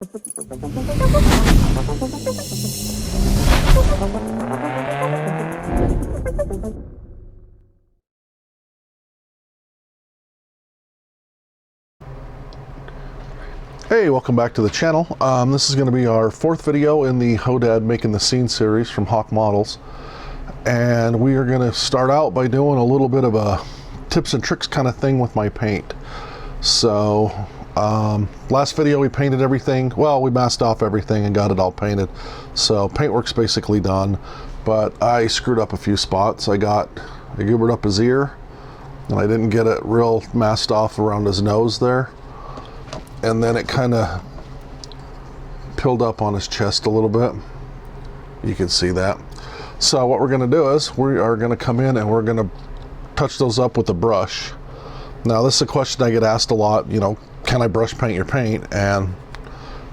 Hey, welcome back to the channel. This is going to be our fourth video in the Hodad Making the Scene series from Hawk Models. And we are going to start out by doing a little bit of a tips and tricks kind of thing with my paint. So, last video we painted everything. Well, we masked off everything and got it all painted. So paintwork's basically done, but I screwed up a few spots. I goobered up his ear, and I didn't get it real masked off around his nose there. And then it kind of pilled up on his chest a little bit. You can see that. So what we're going to do is we are going to come in and we're going to touch those up with a brush. Now this is a question I get asked a lot, you know, can I brush paint your paint? And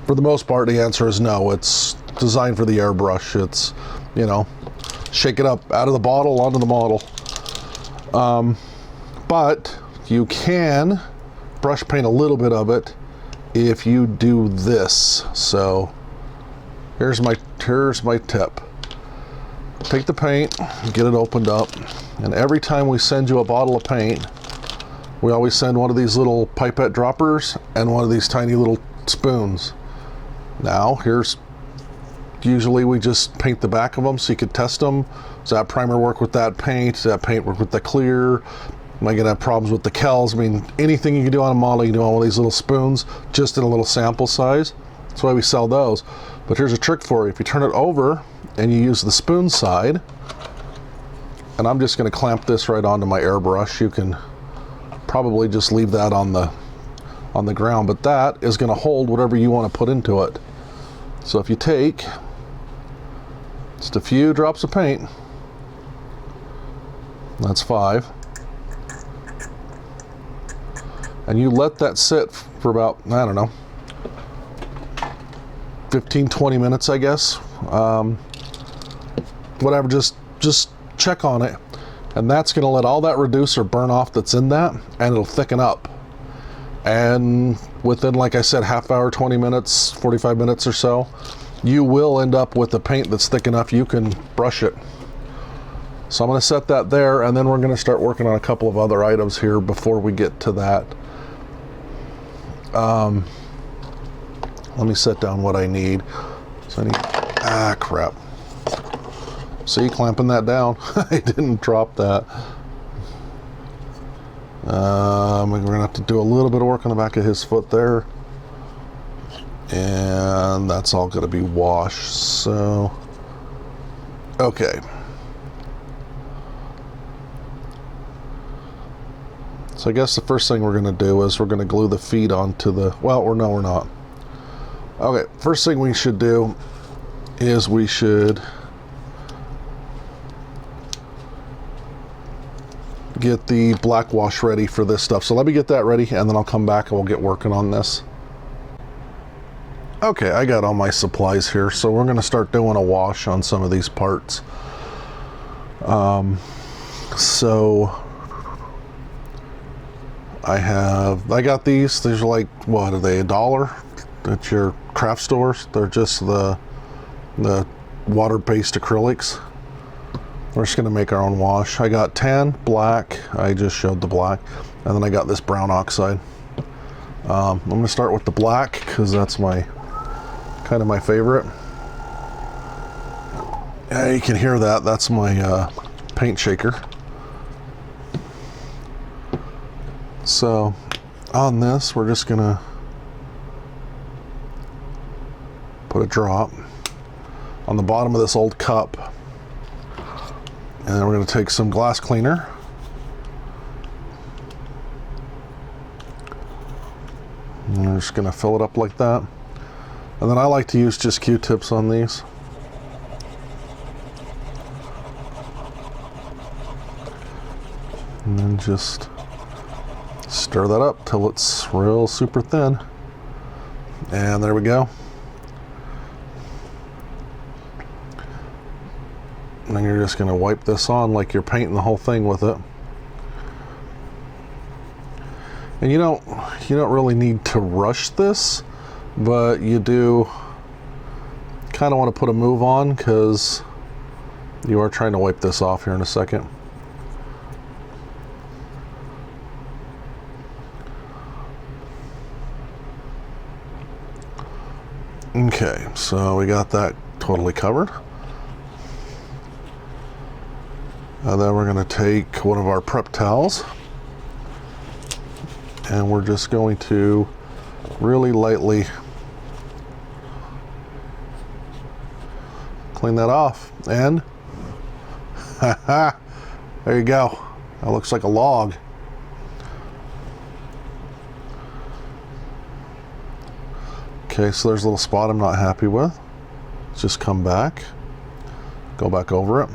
for the most part the answer is no. It's designed for the airbrush. It's, you know, shake it up out of the bottle onto the model. But you can brush paint a little bit of it if you do this. So here's my tip. Take the paint, get it opened up, and every time we send you a bottle of paint, we always send one of these little pipette droppers and one of these tiny little spoons. Now usually we just paint the back of them so you can test them. Does that primer work with that paint? Does that paint work with the clear? Am I going to have problems with the decals? I mean, anything you can do on a model, you can do on one of these little spoons, just in a little sample size. That's why we sell those. But here's a trick for you. If you turn it over and you use the spoon side, and I'm just going to clamp this right onto my airbrush. You can probably just leave that on the ground, but that is going to hold whatever you want to put into it. So if you take just a few drops of paint, that's 5. And you let that sit for about, I don't know, 15-20 minutes, I guess. Whatever, just check on it. And that's going to let all that reduce or burn off that's in that, and it'll thicken up. And within, like I said, half hour, 20 minutes, 45 minutes or so, you will end up with a paint that's thick enough you can brush it. So I'm going to set that there, and then we're going to start working on a couple of other items here before we get to that. Let me set down what I need. So I need, crap. See, clamping that down. I didn't drop that. We're gonna have to do a little bit of work on the back of his foot there. And that's all gonna be washed, so. Okay. So I guess the first thing we're going to do is we're going to glue the feet onto the, well, or no, we're not. Okay, first thing we should do is we should get the black wash ready for this stuff. So let me get that ready, and then I'll come back and we'll get working on this. Okay, I got all my supplies here, so we're going to start doing a wash on some of these parts. So I got these. These are like, what are they, $1 at your craft stores? They're just the water-based acrylics. We're just gonna make our own wash. I got tan, black, I just showed the black, and then I got this brown oxide. I'm gonna start with the black because that's kind of my favorite. Yeah, you can hear that. That's my paint shaker. So on this, we're just gonna put a drop on the bottom of this old cup, and then we're gonna take some glass cleaner, and we're just gonna fill it up like that. And then I like to use just Q-tips on these. And then just stir that up till it's real super thin. And there we go. And then you're just going to wipe this on like you're painting the whole thing with it. And you don't really need to rush this, but you do kind of want to put a move on because you are trying to wipe this off here in a second. Okay, so we got that totally covered. And then we're going to take one of our prep towels and we're just going to really lightly clean that off. And there you go. That looks like a log. Okay, so there's a little spot I'm not happy with. Let's just come back, go back over it.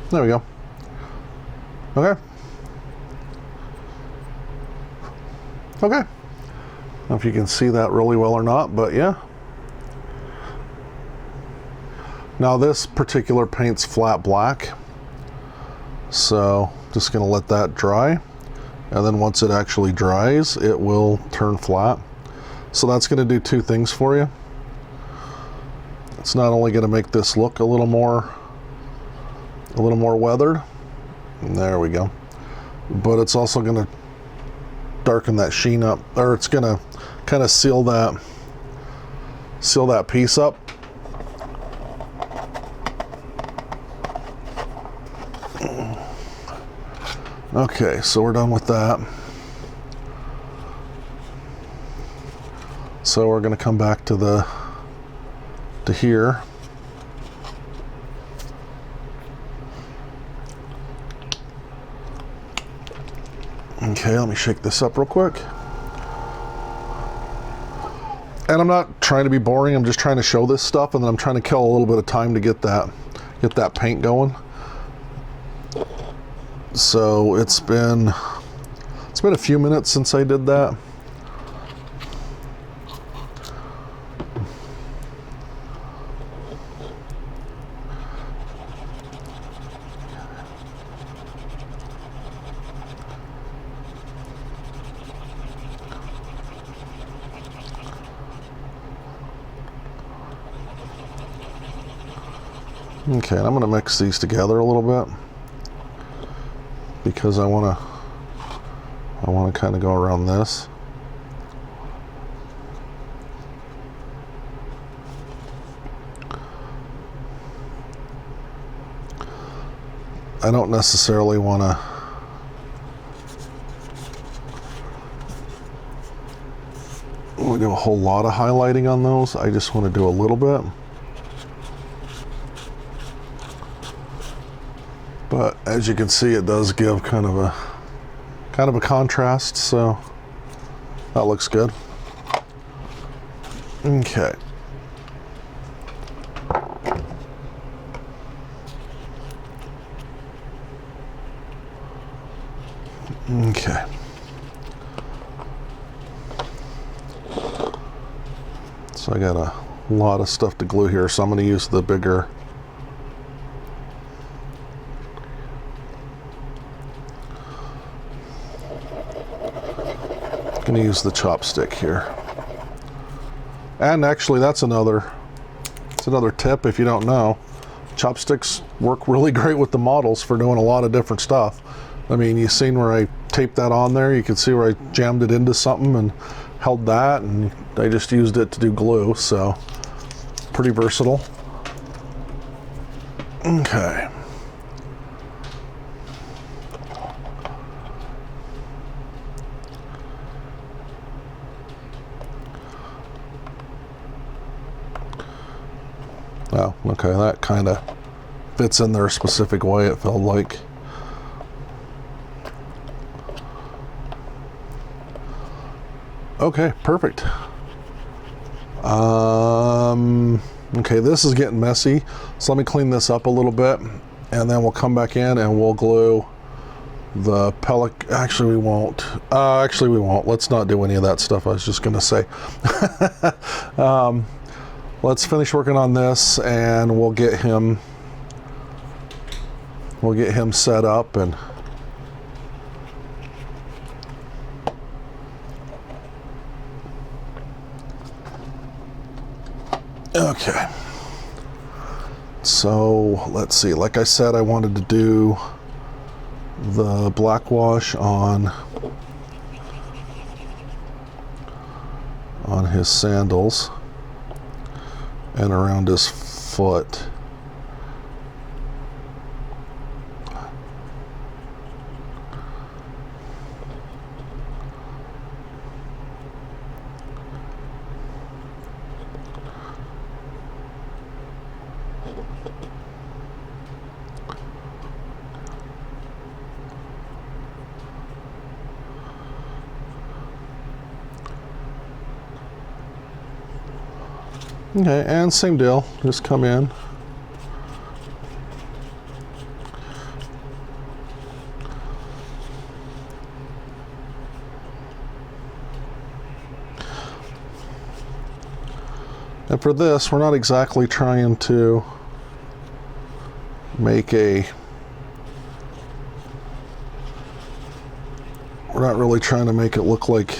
There we go. Okay. Okay. I don't know if you can see that really well or not, but yeah. Now this particular paint's flat black, so just gonna let that dry. And then once it actually dries, it will turn flat. So that's going to do two things for you. It's not only going to make this look a little more weathered. And there we go. But it's also going to darken that sheen up, or it's going to kind of seal that piece up. Okay, so we're done with that. So we're going to come back to here. Okay, let me shake this up real quick. And I'm not trying to be boring, I'm just trying to show this stuff, and then I'm trying to kill a little bit of time to get that paint going. So it's been a few minutes since I did that. Okay, and I'm going to mix these together a little bit because I want to kind of go around this. I don't necessarily want to do a whole lot of highlighting on those. I just want to do a little bit. But as you can see, it does give kind of a contrast, so that looks good. Okay. Okay. So I got a lot of stuff to glue here, so I'm going to use the bigger going to use the chopstick here. And actually that's another tip if you don't know. Chopsticks work really great with the models for doing a lot of different stuff. I mean, you've seen where I taped that on there. You can see where I jammed it into something and held that, and I just used it to do glue, so pretty versatile. Okay. Oh, okay, that kind of fits in there a specific way, it felt like. Okay, perfect. Okay, this is getting messy, so let me clean this up a little bit, and then we'll come back in and we'll glue the pellic. Actually, we won't. Let's not do any of that stuff I was just gonna say. Let's finish working on this, and we'll get him set up, and Okay. So let's see. Like I said, I wanted to do the black wash on his sandals and around his foot. Okay, and same deal, just come in. And for this, we're not exactly trying to make we're not really trying to make it look like,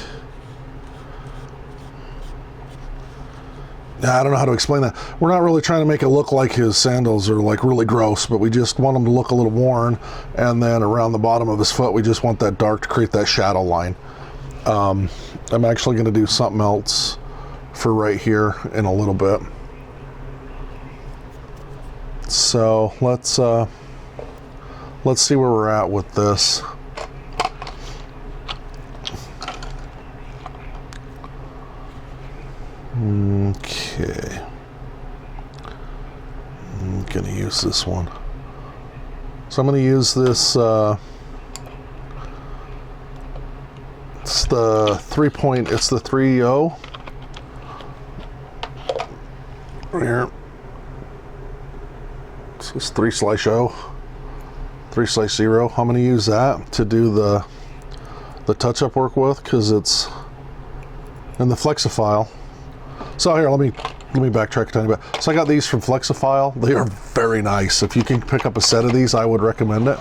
I don't know how to explain that. We're not really trying to make it look like his sandals are like really gross, but we just want them to look a little worn. And then around the bottom of his foot, we just want that dark to create that shadow line. I'm actually going to do something else for right here in a little bit. So let's see where we're at with this. Okay, I'm gonna use this one. So I'm gonna use this, it's the 3-point, it's the 3.0 right here. So it's 3/0, 3/0. I'm gonna use that to do the touch-up work with, because it's in the Flexifile. So here, let me backtrack a tiny bit. So I got these from Flexifile. They are very nice. If you can pick up a set of these, I would recommend it.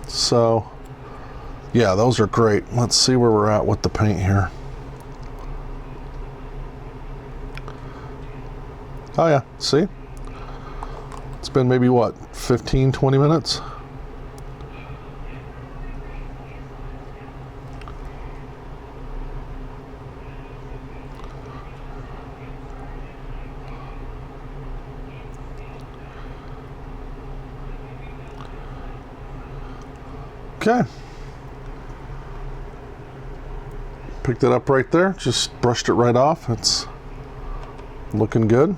So yeah, those are great. Let's see where we're at with the paint here. Oh yeah, see? It's been maybe what, 15, 20 minutes? Okay. Picked it up right there, just brushed it right off. It's looking good.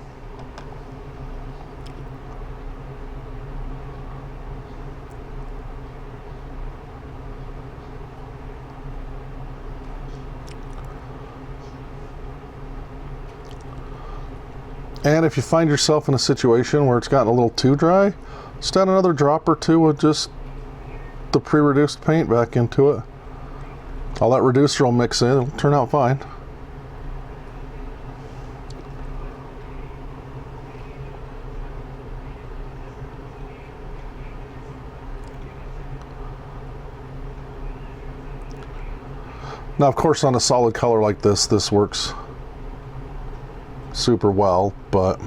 And if you find yourself in a situation where it's gotten a little too dry, just add another drop or two of just the pre-reduced paint back into it. All that reducer will mix in, it'll turn out fine. Now, of course, on a solid color like this, this works super well, but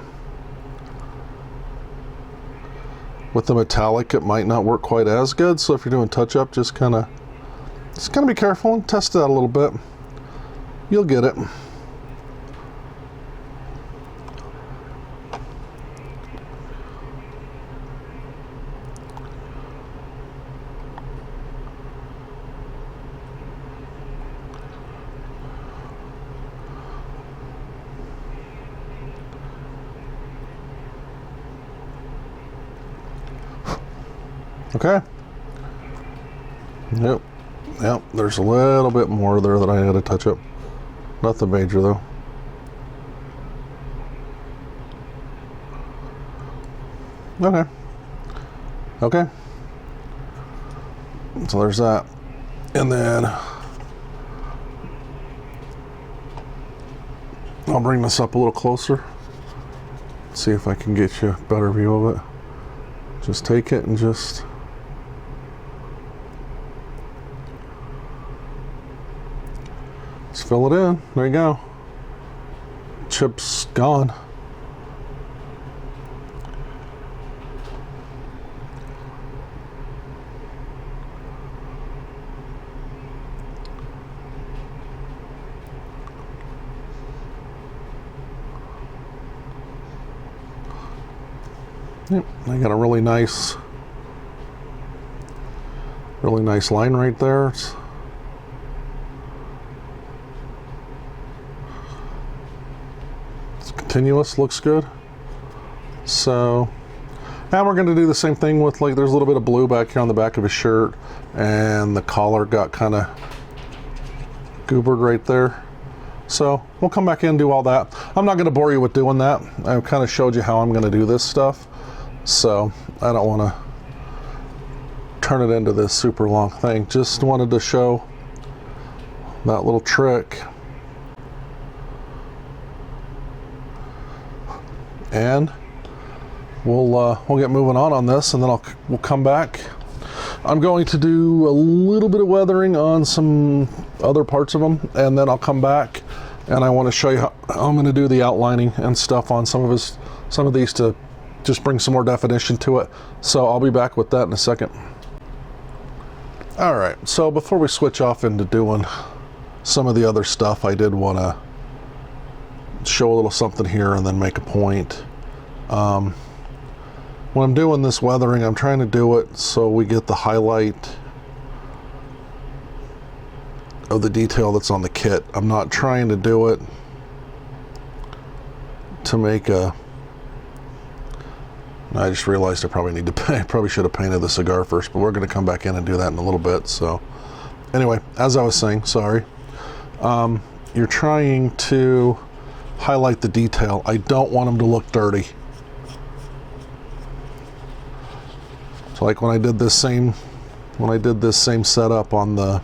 with the metallic, it might not work quite as good. So if you're doing touch-up, just kind of be careful and test it out a little bit. You'll get it. Okay. Yep. There's a little bit more there that I had to touch up. Nothing major though. Okay. So there's that. And then I'll bring this up a little closer. See if I can get you a better view of it. Just take it and just Just fill it in. There you go. Chip's gone. Yep, I got a really nice line right there. It's continuous, looks good. So, and we're going to do the same thing with, like, there's a little bit of blue back here on the back of his shirt, and the collar got kind of goobered right there. So we'll come back in and do all that. I'm not going to bore you with doing that. I kind of showed you how I'm going to do this stuff. So I don't want to turn it into this super long thing. Just wanted to show that little trick. And we'll get moving on this, and then we'll come back. I'm going to do a little bit of weathering on some other parts of them, and then I'll come back and I want to show you how I'm going to do the outlining and stuff on some of these to just bring some more definition to it. So I'll be back with that in a second. All right, so before we switch off into doing some of the other stuff, I did want to show a little something here and then make a point. When I'm doing this weathering, I'm trying to do it so we get the highlight of the detail that's on the kit. I'm not trying to do it to make a... I just realized I probably need to paint. Probably should have painted the cigar first, but we're going to come back in and do that in a little bit. So anyway, as I was saying, sorry. You're trying to highlight the detail. I don't want them to look dirty. So like when I did this same setup on the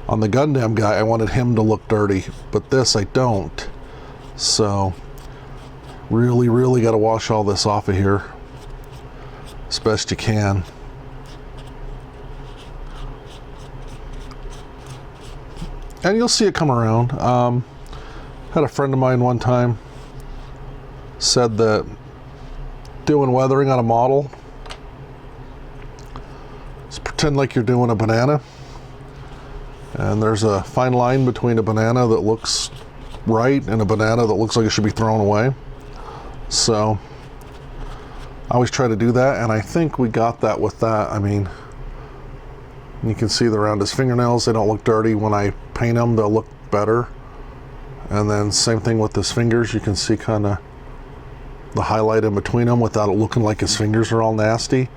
Gundam guy, I wanted him to look dirty, but this I don't. So really got to wash all this off of here as best you can. And you'll see it come around. Had a friend of mine one time said that doing weathering on a model, just pretend like you're doing a banana, and there's a fine line between a banana that looks right and a banana that looks like it should be thrown away. So I always try to do that, and I think we got that with that. I mean, you can see around his fingernails, they don't look dirty. When I paint them, they'll look better. And then same thing with his fingers. You can see kind of the highlight in between them without it looking like his fingers are all nasty.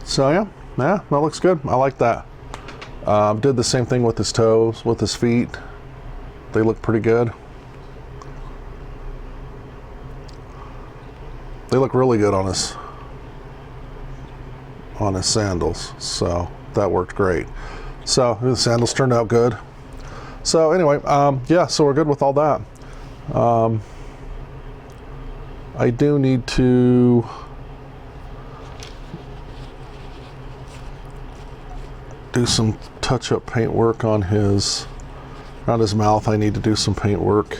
So yeah, that looks good. I like that. Did the same thing with his toes, with his feet. They look pretty good. They look really good on his sandals. So that worked great. So the sandals turned out good. So anyway, yeah, so we're good with all that. I do need to do some touch-up paint work on around his mouth. I need to do some paint work.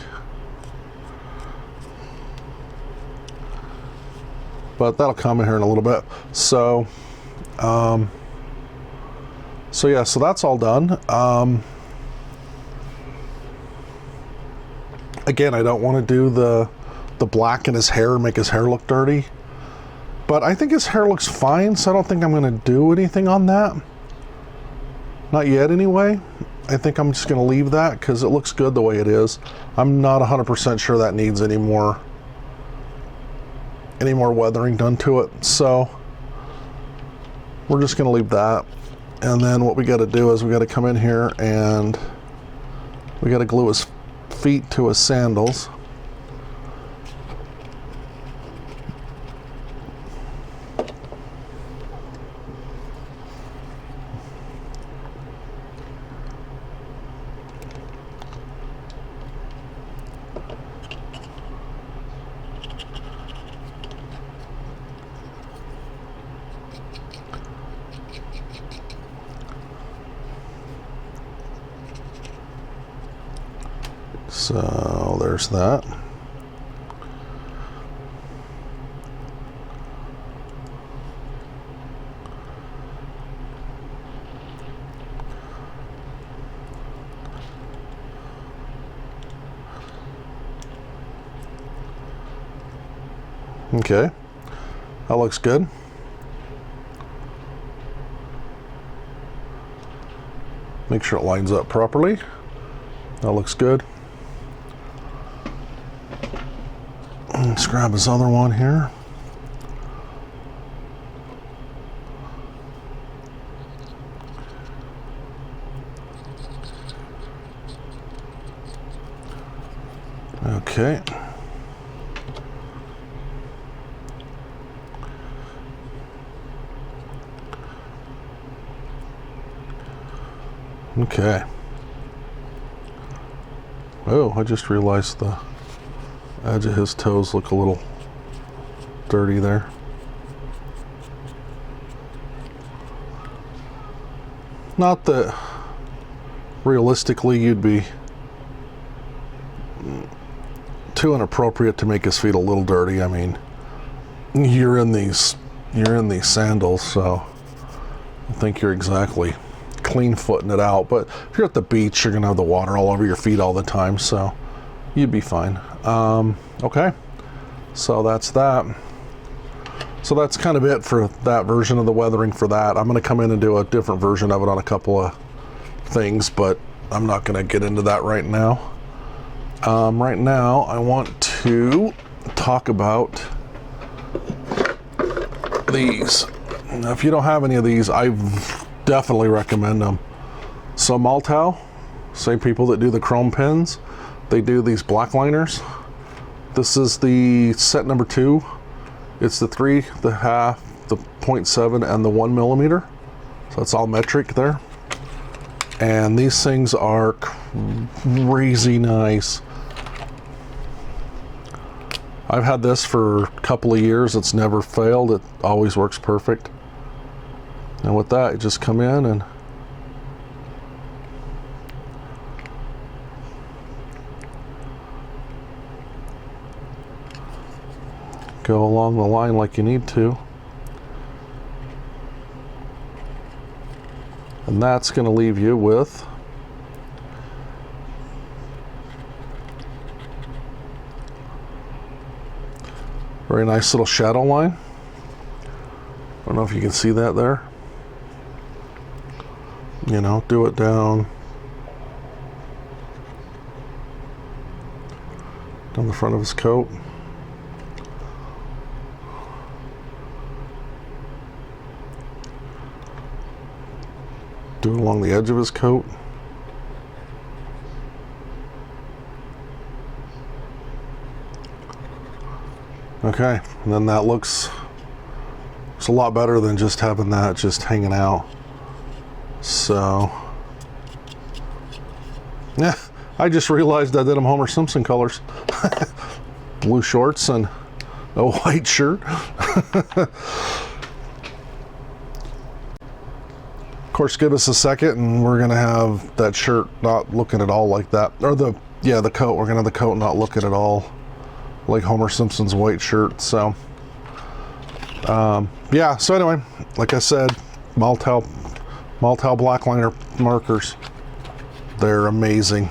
But that'll come in here in a little bit. So, yeah, so that's all done. Again, I don't want to do the black in his hair and make his hair look dirty. But I think his hair looks fine, so I don't think I'm going to do anything on that. Not yet, anyway. I think I'm just going to leave that because it looks good the way it is. I'm not 100% sure that needs any more weathering done to it. So we're just going to leave that. And then what we got to do is we got to come in here and we got to glue his feet to his sandals. So there's that. Okay, that looks good. Make sure it lines up properly. That looks good. Let's grab this other one here. Okay. Okay. Oh, I just realized the edge of his toes look a little dirty there. Not that realistically you'd be too inappropriate to make his feet a little dirty. I mean, you're in these sandals, so I think you're exactly clean footing it out. But if you're at the beach, you're gonna have the water all over your feet all the time, so you'd be fine. Okay, so that's that. So that's kind of it for that version of the weathering for that. I'm gonna come in and do a different version of it on a couple of things, but I'm not gonna get into that right now. Right now I want to talk about these. Now, if you don't have any of these, I definitely recommend them. So Maltau, same people that do the chrome pins, they do these black liners. This is the set number 2. It's the 3, the half, the 0.7, and the 1 millimeter. So it's all metric there. And these things are crazy nice. I've had this for a couple of years. It's never failed. It always works perfect. And with that, you just come in and go along the line like you need to. And that's going to leave you with a very nice little shadow line. I don't know if you can see that there. You know, do it down the front of his coat. Do it along the edge of his coat. Okay, and then that looks a lot better than just having that just hanging out. So, yeah, I just realized I did them Homer Simpson colors. Blue shorts and a white shirt. Of course, give us a second and we're gonna have that shirt not looking at all like that. Or the coat, we're gonna have the coat not looking at all like Homer Simpson's white shirt. So, yeah, so anyway, like I said, Maltau black liner markers, they're amazing.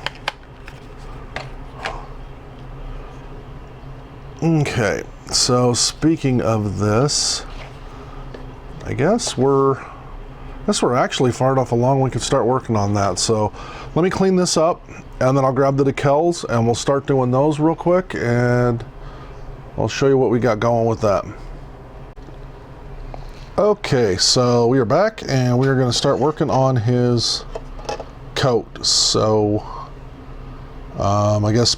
Okay, so speaking of this, I guess we're actually far enough along we can start working on that. So let me clean this up and then I'll grab the decals and we'll start doing those real quick and I'll show you what we got going with that. Okay, so we are back and we are going to start working on his coat. So I guess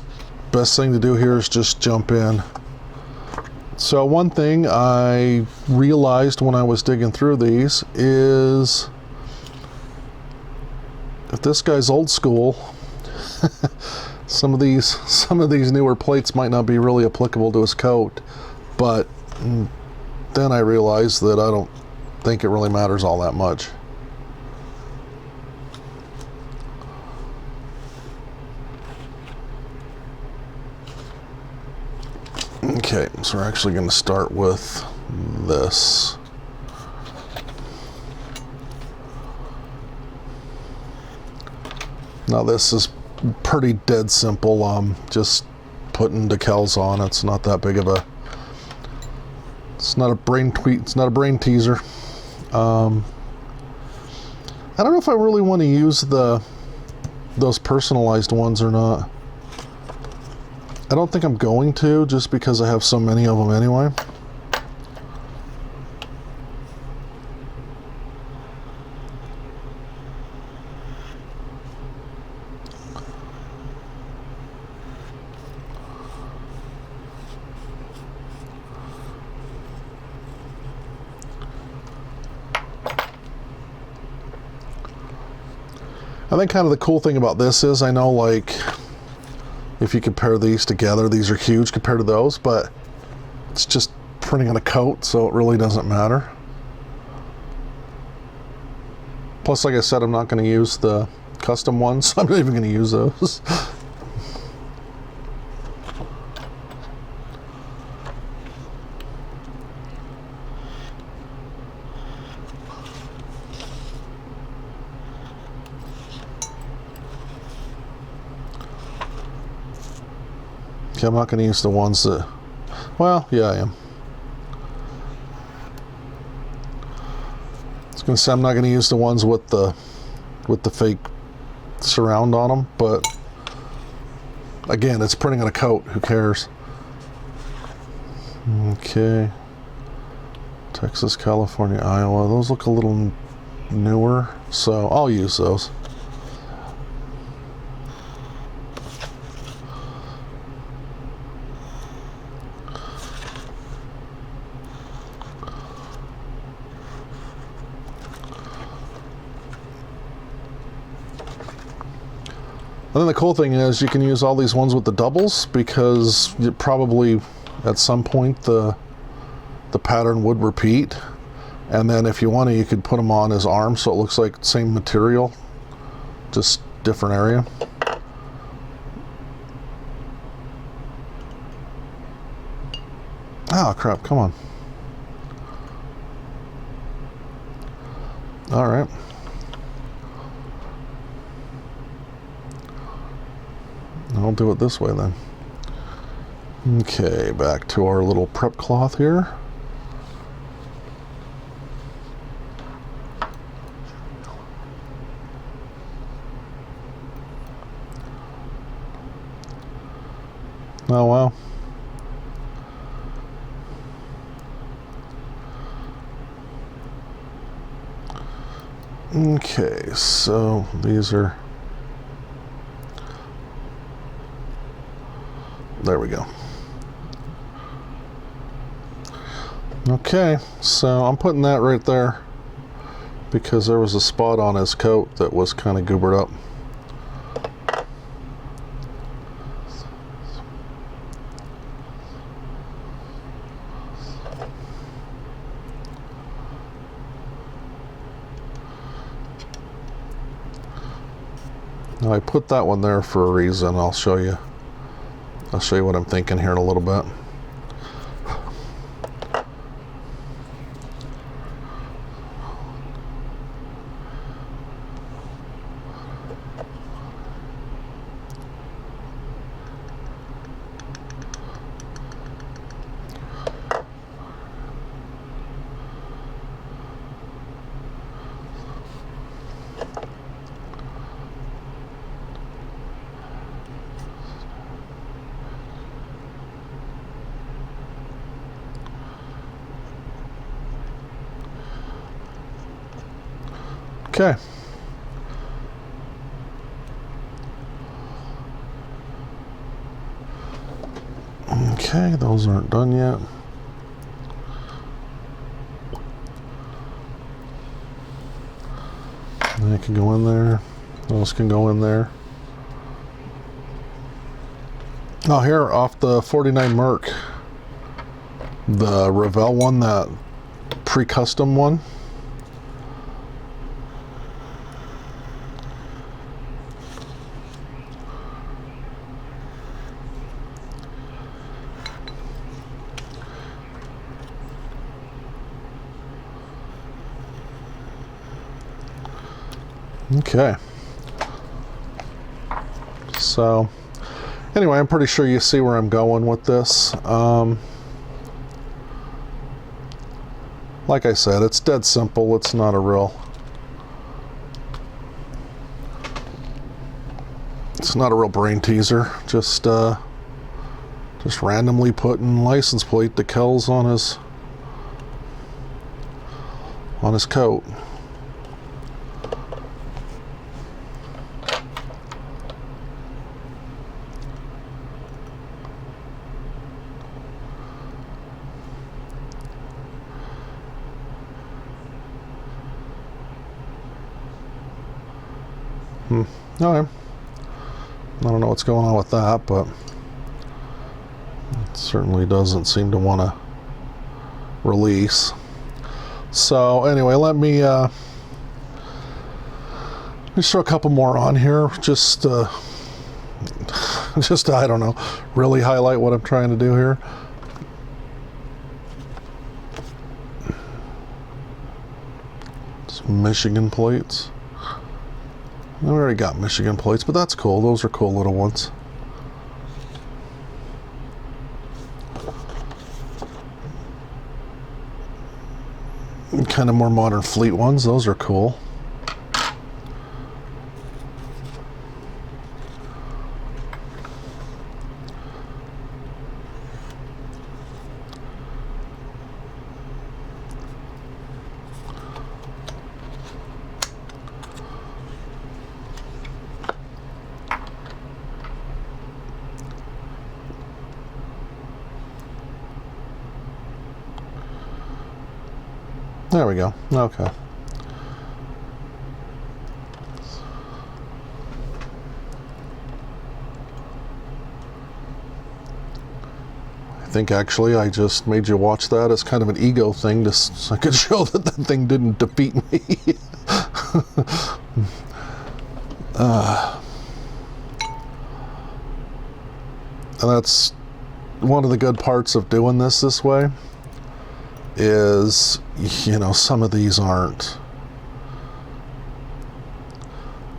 best thing to do here is just jump in. So one thing I realized when I was digging through these is if this guy's old school, some of these newer plates might not be really applicable to his coat, but then I realized that I don't think it really matters all that much. Okay, so we're actually going to start with this. Now this is pretty dead simple. Just putting decals on. It's not that big of a. It's not a brain tweet. It's not a brain teaser. I don't know if I really want to use those personalized ones or not. I don't think I'm going to, just because I have so many of them anyway. I think kind of the cool thing about this is, I know, like, if you compare these together, these are huge compared to those, but it's just printing on a coat, so it really doesn't matter. Plus, like I said, I'm not going to use the custom ones, so I'm not even going to use those. Okay, I'm not going to use the ones that, well, yeah, I am. I was going to say I'm not going to use the ones with the fake surround on them, but again, it's printing on a coat. Who cares? Okay. Texas, California, Iowa. Those look a little newer, so I'll use those. And then the cool thing is you can use all these ones with the doubles, because you probably at some point the pattern would repeat. And then if you want to, you could put them on as arms, so it looks like same material, just different area. Oh crap, come on. All right. I'll do it this way then. Okay, back to our little prep cloth here. Oh wow. Okay, so these are, there we go. Okay, so I'm putting that right there because there was a spot on his coat that was kind of goobered up. Now I put that one there for a reason. I'll show you what I'm thinking here in a little bit. Okay. Okay, those aren't done yet. They can go in there. Those can go in there. Oh, here off the 49 Merc, the Revell one, that pre-custom one. Okay. So, anyway, I'm pretty sure you see where I'm going with this. Like I said, it's dead simple. It's not a real... It's not a real brain teaser. Just randomly putting license plate decals on his coat. Okay. I don't know what's going on with that, but it certainly doesn't seem to want to release. So anyway, let me just throw a couple more on here. Just I don't know, really highlight what I'm trying to do here. Some Michigan plates. We already got Michigan plates, but that's cool. Those are cool little ones. Kind of more modern fleet ones. Those are cool. There we go. Okay. I think actually I just made you watch that as kind of an ego thing, just so I could show that that thing didn't defeat me. And that's one of the good parts of doing this way. Is, you know, some of these aren't,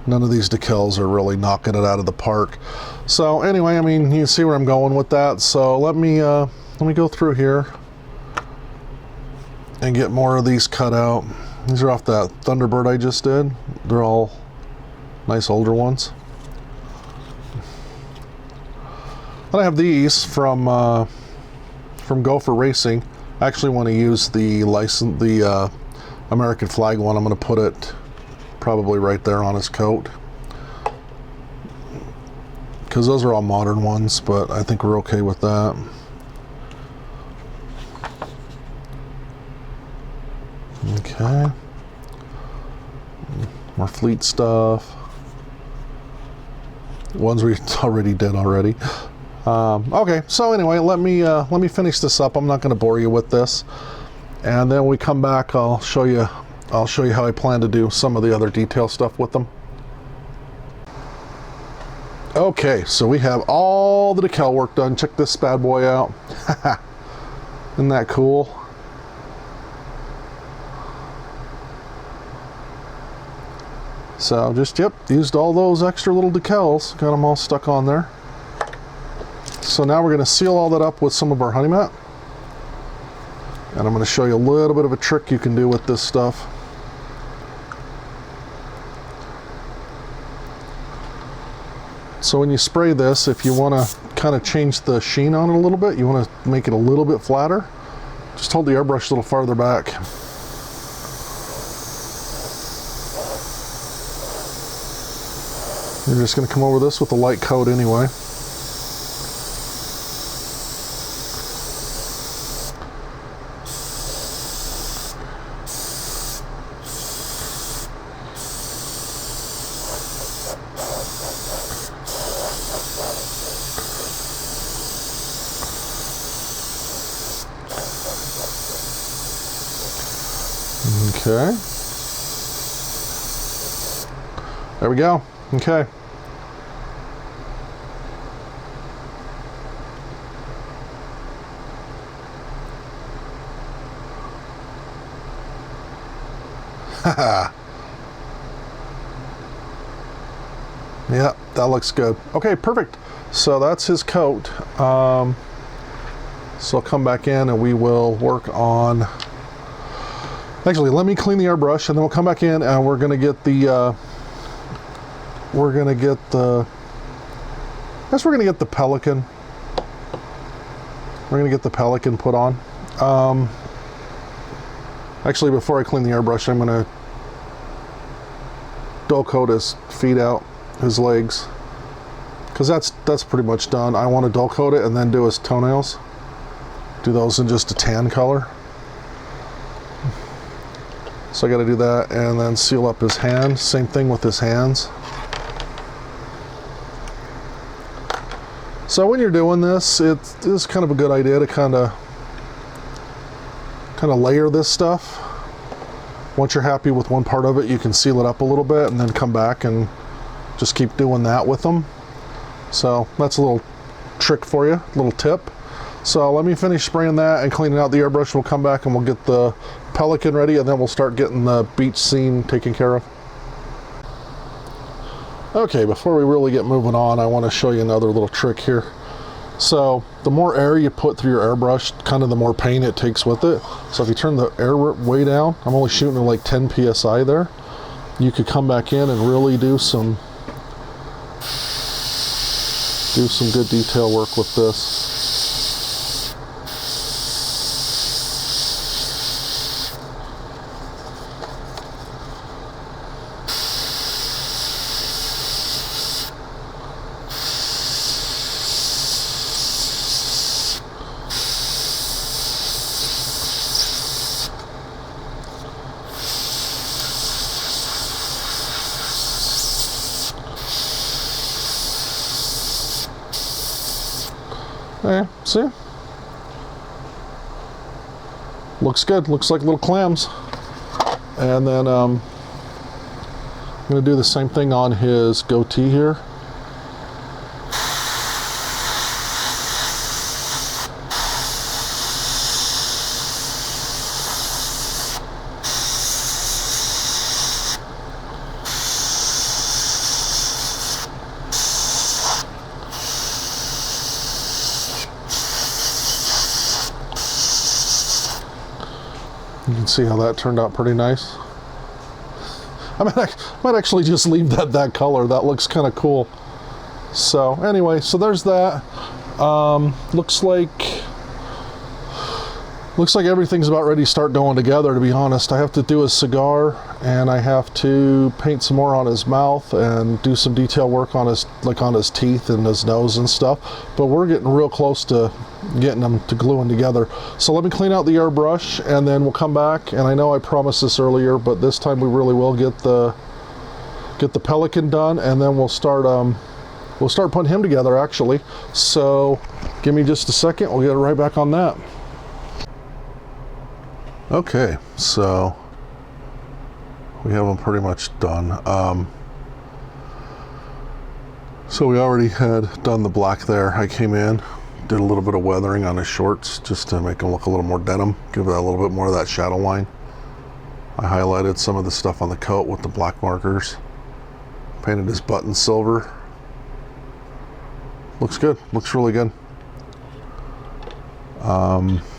none of these decals are really knocking it out of the park. So anyway, I mean, you see where I'm going with that. So let me go through here and get more of these cut out. These are off that Thunderbird I just did. They're all nice older ones. And I have these from Gopher Racing. I actually want to use the American flag one. I'm going to put it probably right there on his coat, because those are all modern ones, but I think we're okay with that. Okay. More fleet stuff. Ones we already did already. Okay, so anyway, let me finish this up. I'm not going to bore you with this, and then when we come back, I'll show you how I plan to do some of the other detail stuff with them. Okay, so we have all the decal work done. Check this bad boy out. Isn't that cool? So just, used all those extra little decals, got them all stuck on there. So now we're going to seal all that up with some of our honey mat. And I'm going to show you a little bit of a trick you can do with this stuff. So when you spray this, if you want to kind of change the sheen on it a little bit, you want to make it a little bit flatter, just hold the airbrush a little farther back. You're just going to come over this with a light coat anyway. Okay. There we go. Okay. Yeah, that looks good. Okay, perfect. So that's his coat. So I'll come back in and we will work on, actually let me clean the airbrush and then we'll come back in and we're gonna get the Pelican. We're gonna get the Pelican put on. Actually, before I clean the airbrush, I'm gonna dull coat his feet out, his legs, because that's pretty much done. I want to dull coat it and then do his toenails. Do those in just a tan color. So I got to do that and then seal up his hand. Same thing with his hands. So when you're doing this, it is kind of a good idea to kind of layer this stuff. Once you're happy with one part of it, you can seal it up a little bit and then come back and just keep doing that with them. So that's a little trick for you, little tip. So let me finish spraying that and cleaning out the airbrush. We'll come back and we'll get the Pelican ready and then we'll start getting the beach scene taken care of. Okay, before we really get moving on, I want to show you another little trick here. So the more air you put through your airbrush, kind of the more paint it takes with it. So if you turn the air way down, I'm only shooting at like 10 psi there. You could come back in and really do some good detail work with this. There, see? Looks good, looks like little clams. And then I'm gonna do the same thing on his goatee here. You can see how that turned out pretty nice. I might actually just leave that color. That looks kind of cool. So anyway, so there's that. Looks like everything's about ready to start going together, to be honest. I have to do his cigar and I have to paint some more on his mouth and do some detail work on his teeth and his nose and stuff. But we're getting real close to getting them to gluing together. So let me clean out the airbrush and then we'll come back. And I know I promised this earlier, but this time we really will get the Pelican done, and then we'll start putting him together actually. So give me just a second, we'll get right back on that. Okay, so we have them pretty much done. So we already had done the black there. I came in, did a little bit of weathering on his shorts just to make them look a little more denim, give it a little bit more of that shadow line. I highlighted some of the stuff on the coat with the black markers. Painted his button silver. Looks good, looks really good.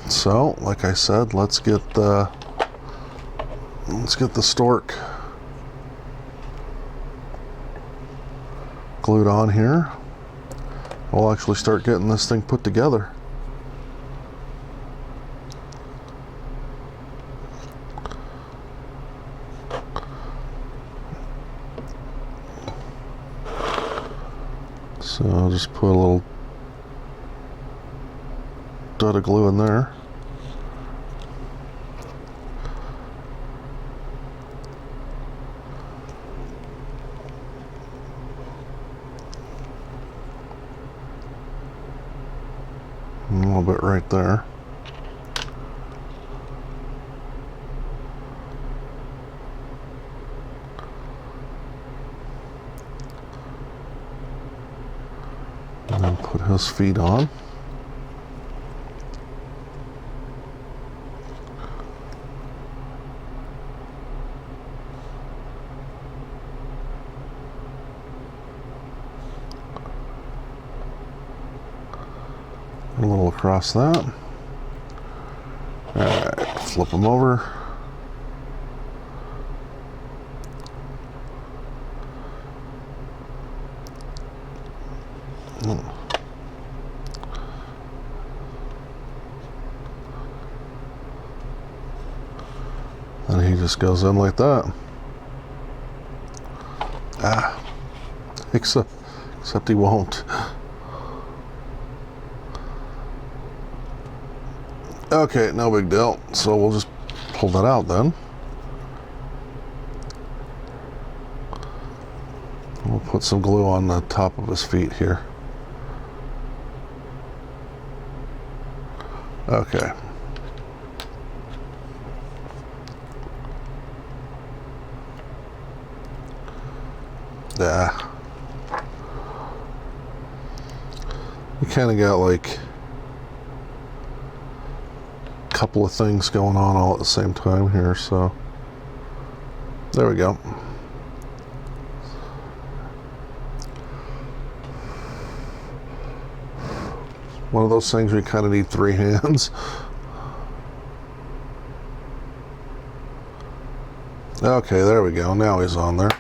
So like I said, let's get the stork glued on here. We'll actually start getting this thing put together. So I'll just put a little dot of glue in there. A little bit right there. And then put his feet on. a little across that. Alright, flip them over. And he just goes in like that. Except he won't. Okay, no big deal. So we'll just pull that out then. We'll put some glue on the top of his feet here. Okay. Yeah. You kind of got like a couple of things going on all at the same time here, so there we go. One of those things where you kind of need 3 hands. Okay, there we go. Now he's on there.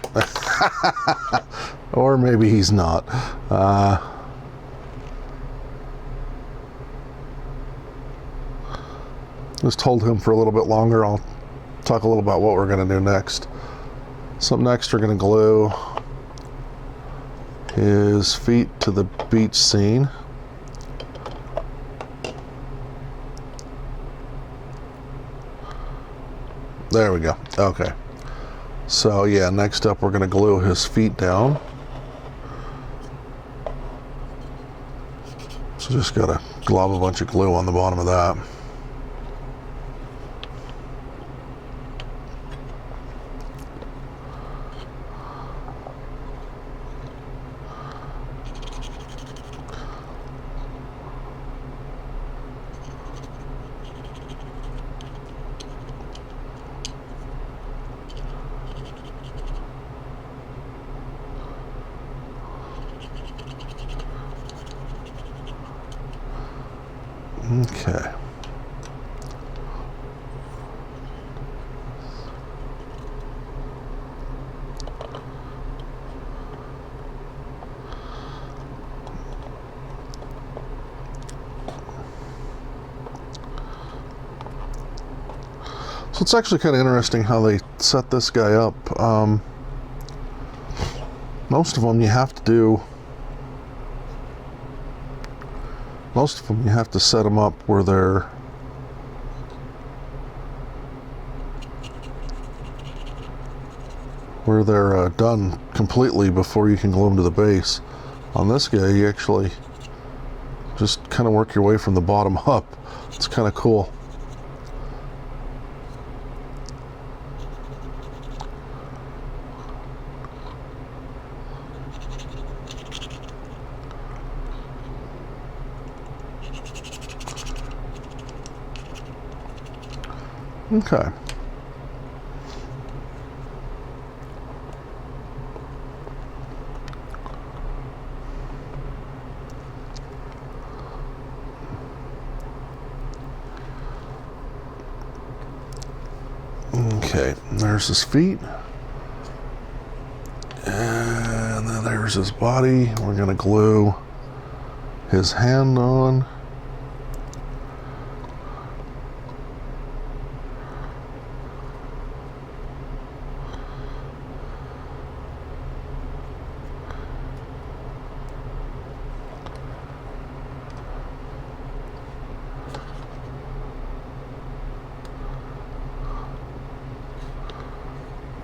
Or maybe he's not. Just hold him for a little bit longer. I'll talk a little about what we're going to do next. So next we're going to glue his feet to the beach scene. There we go. Okay. So yeah, next up we're going to glue his feet down. So just got to glob a bunch of glue on the bottom of that. Okay. So it's actually kind of interesting how they set this guy up. Most of them you have to set them up where they're done completely before you can glue them to the base. On this guy, you actually just kind of work your way from the bottom up. It's kind of cool. Okay. Okay, there's his feet. And then there's his body. We're going to glue his hand on.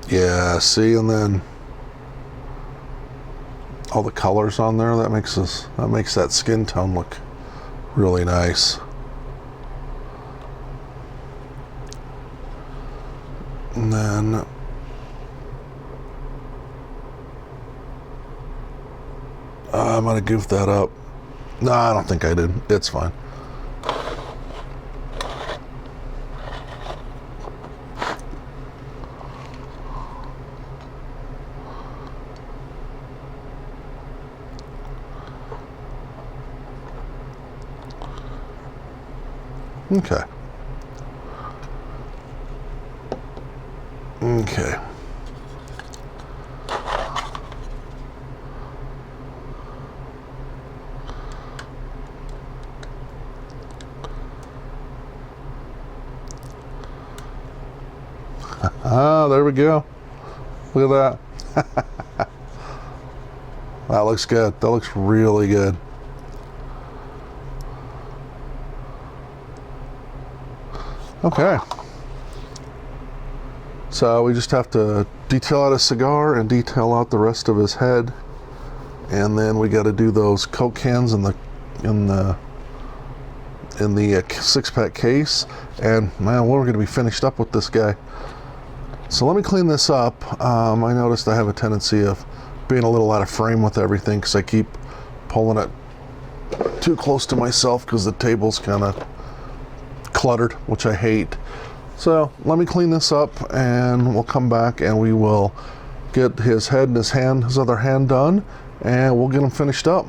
Yeah, see, and then all the colors on there, that makes that skin tone look really nice. And then I'm gonna goof that up. No, I don't think I did. It's fine. Okay. Okay. Ah, there we go. Look at that. That looks good. That looks really good. Okay. So we just have to detail out a cigar and detail out the rest of his head, and then we got to do those Coke cans in the 6-pack case. And man, we're going to be finished up with this guy. So let me clean this up. I noticed I have a tendency of being a little out of frame with everything because I keep pulling it too close to myself because the table's kind of cluttered, which I hate. So let me clean this up and we'll come back and we will get his head and his other hand done, and we'll get him finished up.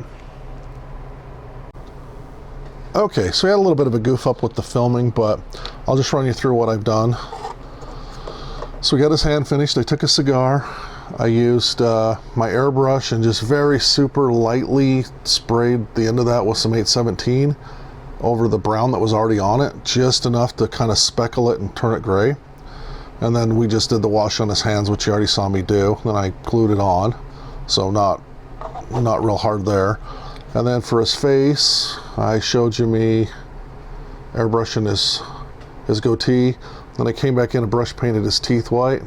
Okay, so we had a little bit of a goof up with the filming, but I'll just run you through what I've done. So we got his hand finished. I took a cigar. I used my airbrush and just very super lightly sprayed the end of that with some 817 over the brown that was already on it, just enough to kind of speckle it and turn it gray. And then we just did the wash on his hands, which you already saw me do. Then I glued it on, so not real hard there. And then for his face, I showed you me airbrushing his goatee. Then I came back in and brush painted his teeth white.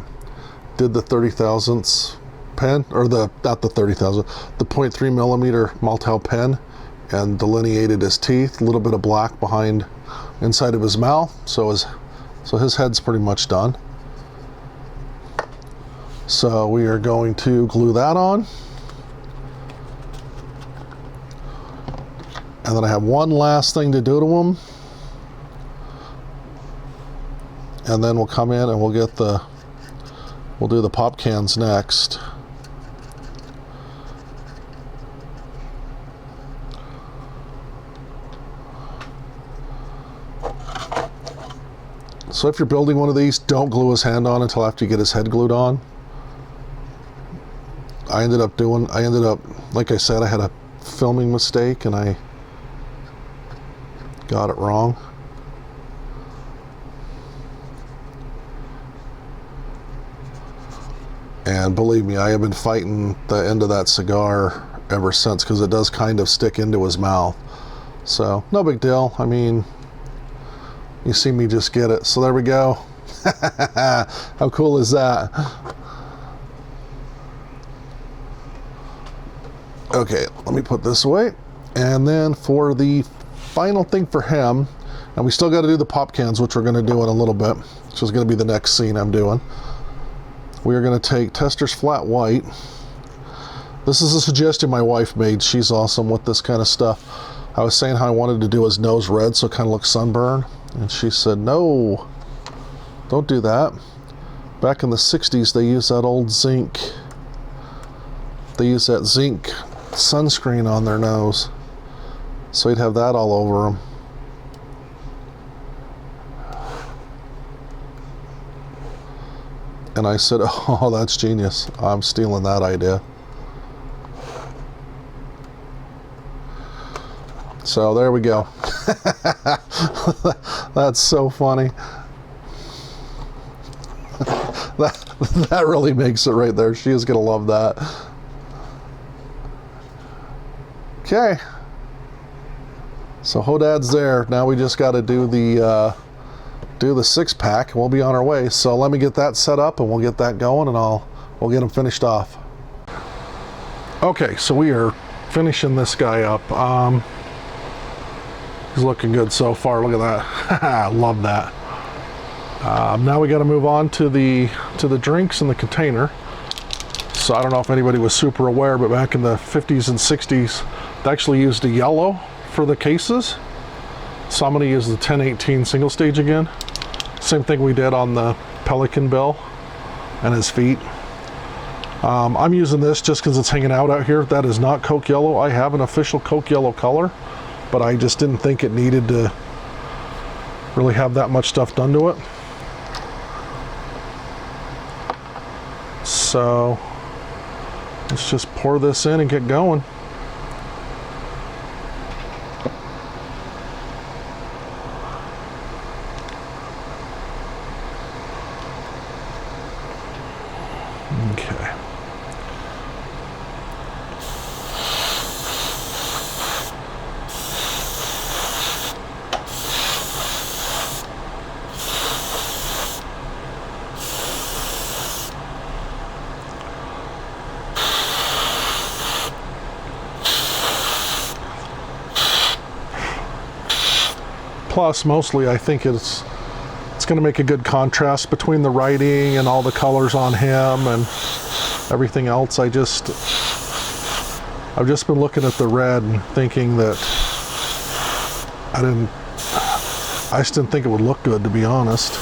Did the 30 thousandths pen, or not the 30 thousandth, the 0.3 millimeter Maltal pen, and delineated his teeth. A little bit of black behind inside of his mouth. So his head's pretty much done. So we are going to glue that on. And then I have one last thing to do to him. And then we'll come in and we'll do the pop cans next. So if you're building one of these, don't glue his hand on until after you get his head glued on. I ended up, like I said, I had a filming mistake and I got it wrong. And believe me, I have been fighting the end of that cigar ever since, because it does kind of stick into his mouth. So no big deal. I mean, you see me just get it. So there we go. How cool is that? Okay, let me put this away. And then for the final thing for him, and we still got to do the pop cans, which we're going to do in a little bit, which is going to be the next scene I'm doing. We are going to take Tester's Flat White. This is a suggestion my wife made. She's awesome with this kind of stuff. I was saying how I wanted to do his nose red so it kind of looks sunburn. And she said, no, don't do that. Back in the 60s, they used that old zinc. They used that zinc sunscreen on their nose. So he'd have that all over him. And I said, oh, that's genius. I'm stealing that idea. So there we go. That's so funny. That really makes it right there. She is going to love that. Okay. So Hodad's there. Now we just got to do the 6-pack. We'll be on our way. So let me get that set up and we'll get that going, and we'll get him finished off. Okay, so we are finishing this guy up. He's looking good so far. Look at that. I love that. Now we got to move on to the drinks in the container. So I don't know if anybody was super aware, but back in the 50s and 60s, they actually used a yellow for the cases. So I'm going to use the 1018 single stage again. Same thing we did on the Pelican bill and his feet. I'm using this just because it's hanging out here. That is not Coke Yellow. I have an official Coke Yellow color, but I just didn't think it needed to really have that much stuff done to it. So let's just pour this in and get going. Okay. Plus, mostly I think it's going to make a good contrast between the writing and all the colors on him and everything else. I've just been looking at the red and thinking that I just didn't think it would look good, to be honest.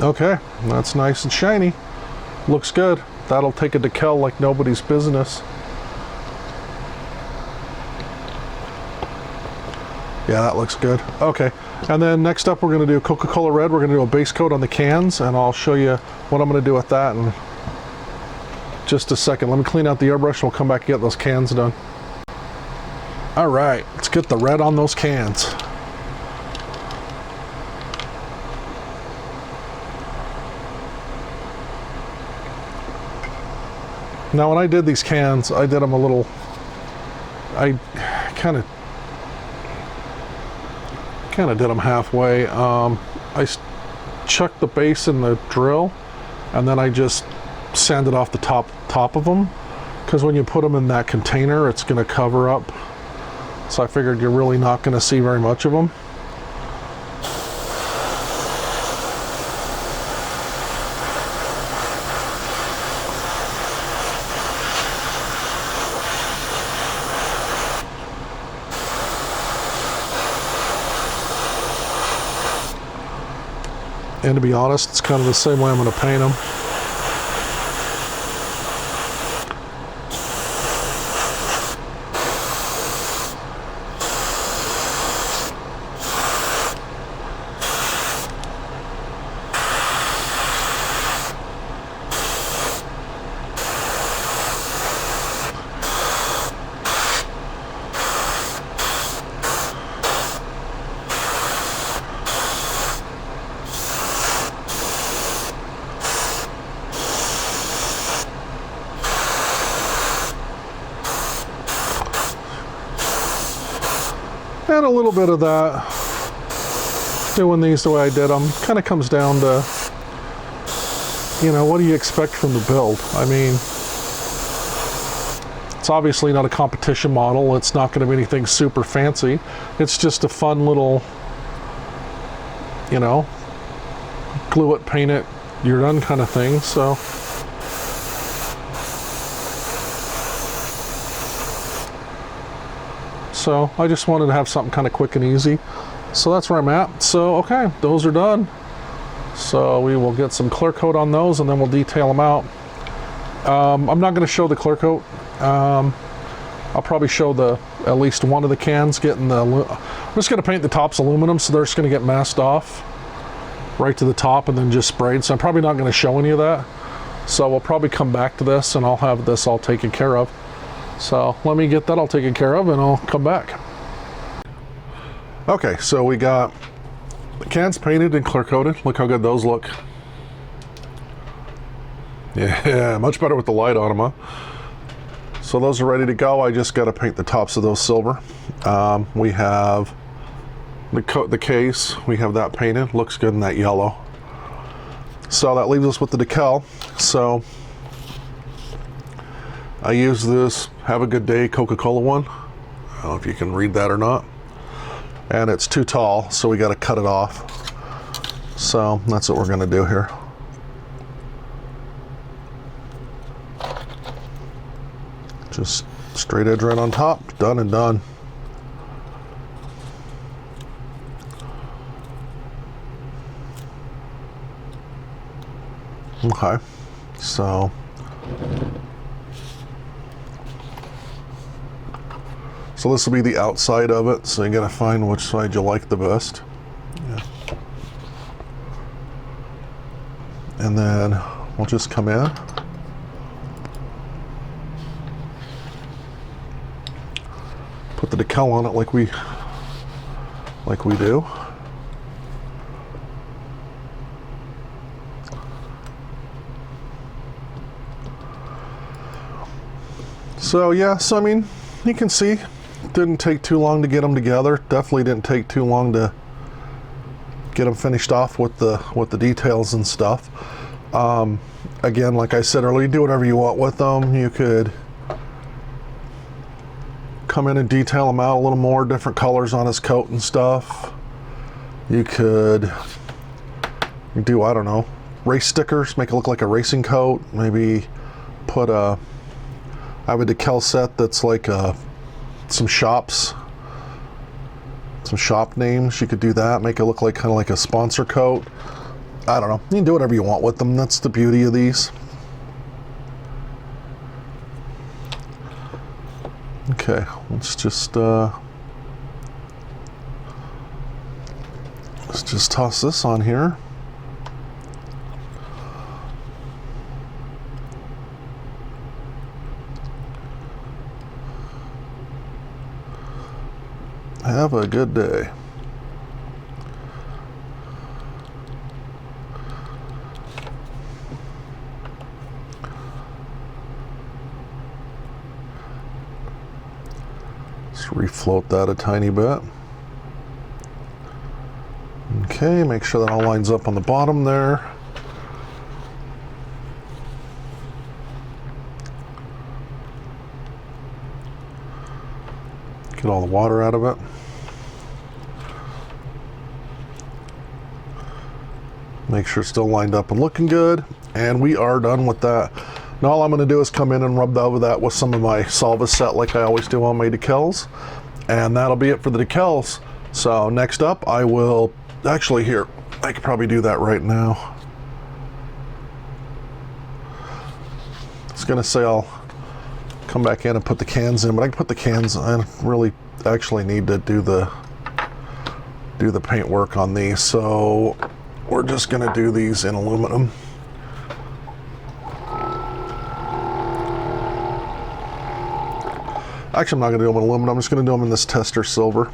Okay, that's nice and shiny. Looks good. That'll take a decal like nobody's business. Yeah, that looks good. Okay, and then next up we're going to do Coca-Cola Red. We're going to do a base coat on the cans, and I'll show you what I'm going to do with that in just a second. Let me clean out the airbrush and we'll come back and get those cans done. All right, let's get the red on those cans. Now, when I did these cans, I did them I kind of did them halfway. I chucked the base in the drill, and then I just sanded off the top of them, because when you put them in that container, it's going to cover up. So I figured you're really not going to see very much of them. And to be honest, it's kind of the same way I'm going to paint them. And a little bit of that, doing these the way I did them, kind of comes down to, you know, what do you expect from the build? I mean, it's obviously not a competition model. It's not going to be anything super fancy. It's just a fun little, you know, glue it, paint it, you're done kind of thing. So I just wanted to have something kind of quick and easy. So that's where I'm at. So okay, those are done. So we will get some clear coat on those and then we'll detail them out. I'm not going to show the clear coat. I'll probably show at least one of the cans getting I'm just going to paint the tops aluminum, so they're just going to get masked off right to the top and then just sprayed. So I'm probably not going to show any of that. So we'll probably come back to this and I'll have this all taken care of. So let me get that all taken care of and I'll come back. Okay, so we got the cans painted and clear coated. Look how good those look. Yeah, much better with the light on them, huh? So those are ready to go. I just got to paint the tops of those silver. We have the case. We have that painted. Looks good in that yellow. So that leaves us with the decal. So I use this Have a Good Day Coca-Cola one. I don't know if you can read that or not. And it's too tall, so we got to cut it off. So that's what we're going to do here. Just straight edge right on top, done and done. Okay, so this will be the outside of it, so you gotta find which side you like the best. Yeah. And then we'll just come in. Put the decal on it like we do. So yeah, so I mean, you can see it didn't take too long to get them together. Definitely didn't take too long to get them finished off with the details and stuff. Again, like I said earlier, you do whatever you want with them. You could come in and detail them out a little more, different colors on his coat and stuff. You could do, I don't know, race stickers, make it look like a racing coat. Maybe put I have a decal set that's like some shop names. You could do that, make it look like kind of like a sponsor coat. I don't know, you can do whatever you want with them. That's the beauty of these. Okay, let's just toss this on here. Have a good day. Let's refloat that a tiny bit. Okay, make sure that all lines up on the bottom there. Get all the water out of it. Make sure it's still lined up and looking good. And we are done with that. Now all I'm going to do is come in and rub over that with some of my Solvaset like I always do on my decals. And that'll be it for the decals. So next up I will, actually here, I could probably do that right now. I was going to say I'll come back in and put the cans in, but I can put the cans, I really actually need to do the paint work on these. So we're just going to do these in aluminum. Actually, I'm not going to do them in aluminum. I'm just going to do them in this tester silver.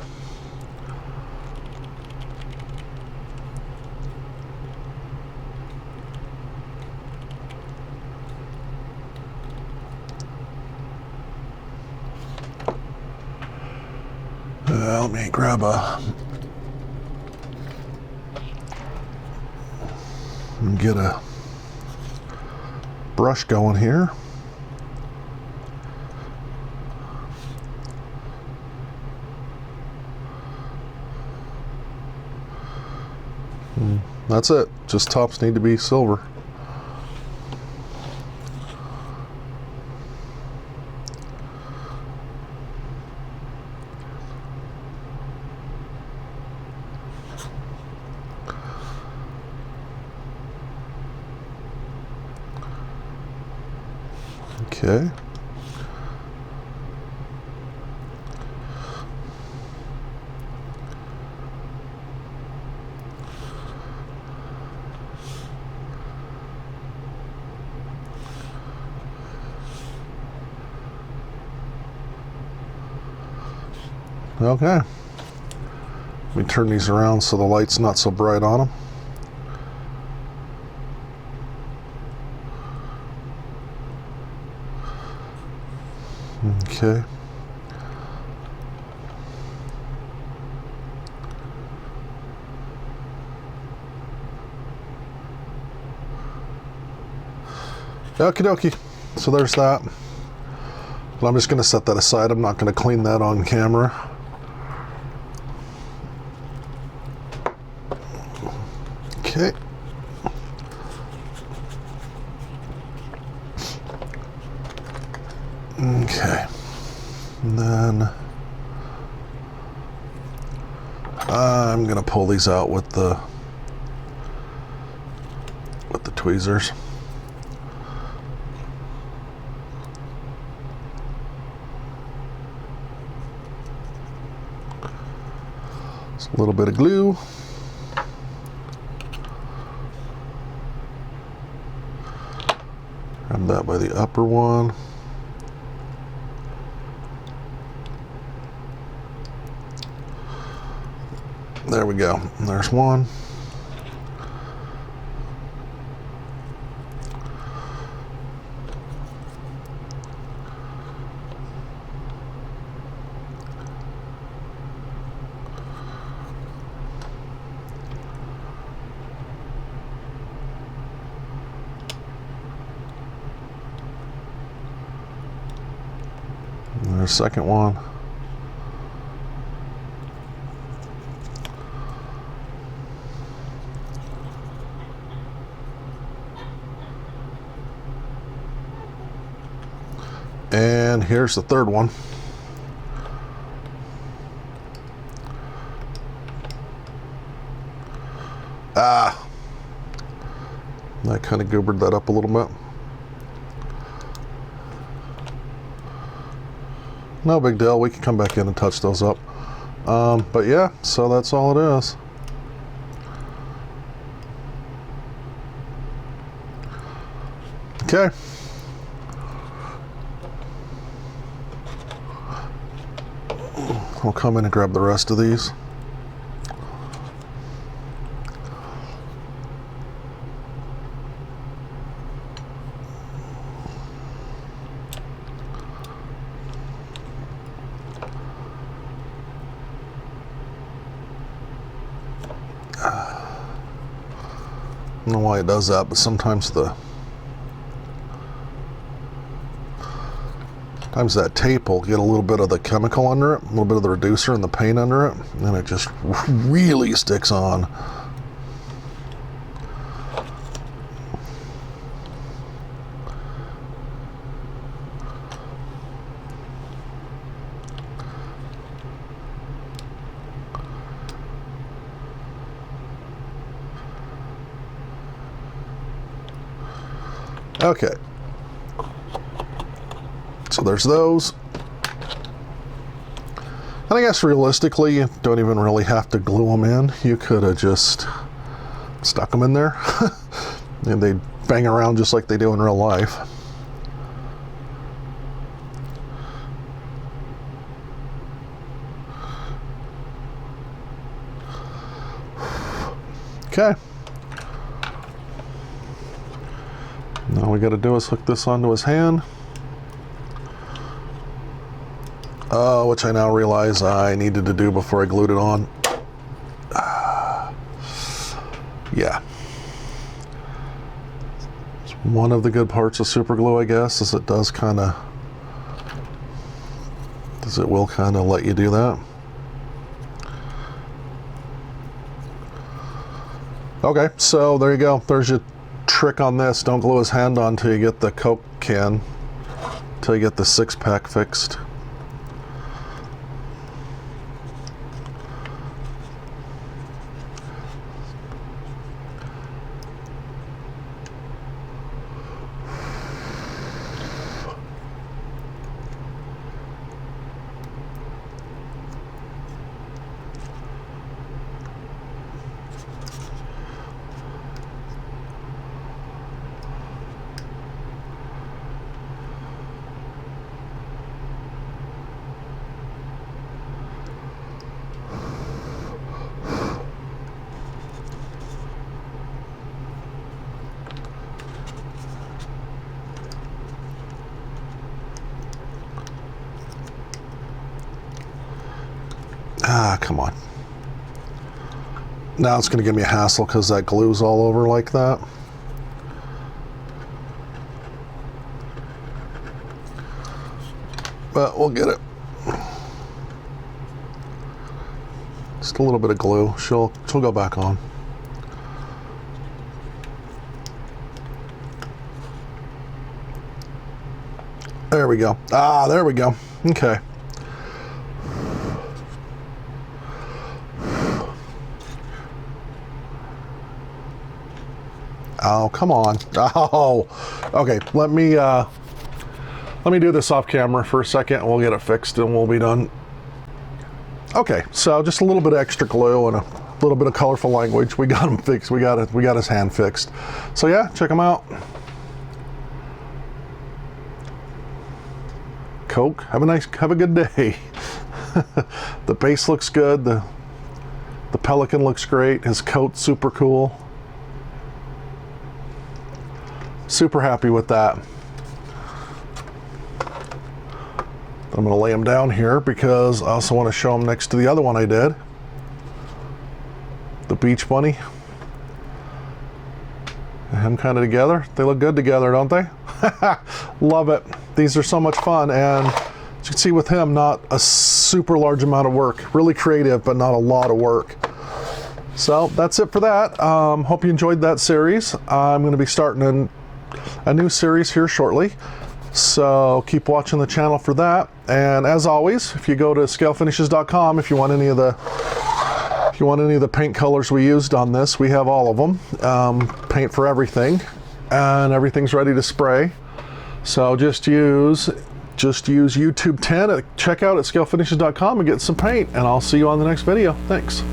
Let me grab and get a brush going here. That's it. Just tops need to be silver. Okay. Okay. Let me turn these around so the light's not so bright on them. Okay. Okie dokie. So there's that. But I'm just going to set that aside. I'm not going to clean that on camera. Okay. Okay. And then I'm going to pull these out with the tweezers. Just a little bit of glue. Grab that by the upper one. There we go. There's one. And there's a second one. And here's the third one. Ah, that kind of goobered that up a little bit. No big deal, we can come back in and touch those up. But yeah, so that's all it is. Okay. We'll come in and grab the rest of these. I don't know why it does that, but sometimes that tape will get a little bit of the chemical under it, a little bit of the reducer and the paint under it, and then it just really sticks on. Okay. So there's those. And I guess realistically, you don't even really have to glue them in. You could have just stuck them in there and they'd bang around just like they do in real life. Okay. Now all we got to do is hook this onto his hand. Which I now realize I needed to do before I glued it on. Yeah. It's one of the good parts of super glue, I guess, is it will kind of let you do that. Okay, so there you go. There's your trick on this. Don't glue his hand on until you get the Coke can, until you get the 6-pack fixed. Ah, come on. Now it's going to give me a hassle because that glue's all over like that. But we'll get it. Just a little bit of glue. She'll go back on. There we go. Ah, there we go. Okay. Oh, come on. Oh, okay. Let me do this off camera for a second and we'll get it fixed and we'll be done. Okay, so just a little bit of extra glue and a little bit of colorful language. We got him fixed. We got his hand fixed. So yeah, check him out. Coke. Have a good day. The base looks good. The Pelican looks great. His coat's super cool. Super happy with that. I'm going to lay him down here because I also want to show him next to the other one I did. The Beach Bunny. And him kind of together. They look good together, don't they? Love it. These are so much fun, and as you can see with him, not a super large amount of work. Really creative, but not a lot of work. So that's it for that. Hope you enjoyed that series. I'm going to be starting a new series here shortly. So keep watching the channel for that. And as always, if you go to scalefinishes.com, if you want any of the paint colors we used on this, we have all of them. Paint for everything, and everything's ready to spray. So just use YouTube 10 at checkout at scalefinishes.com and get some paint, and I'll see you on the next video. Thanks.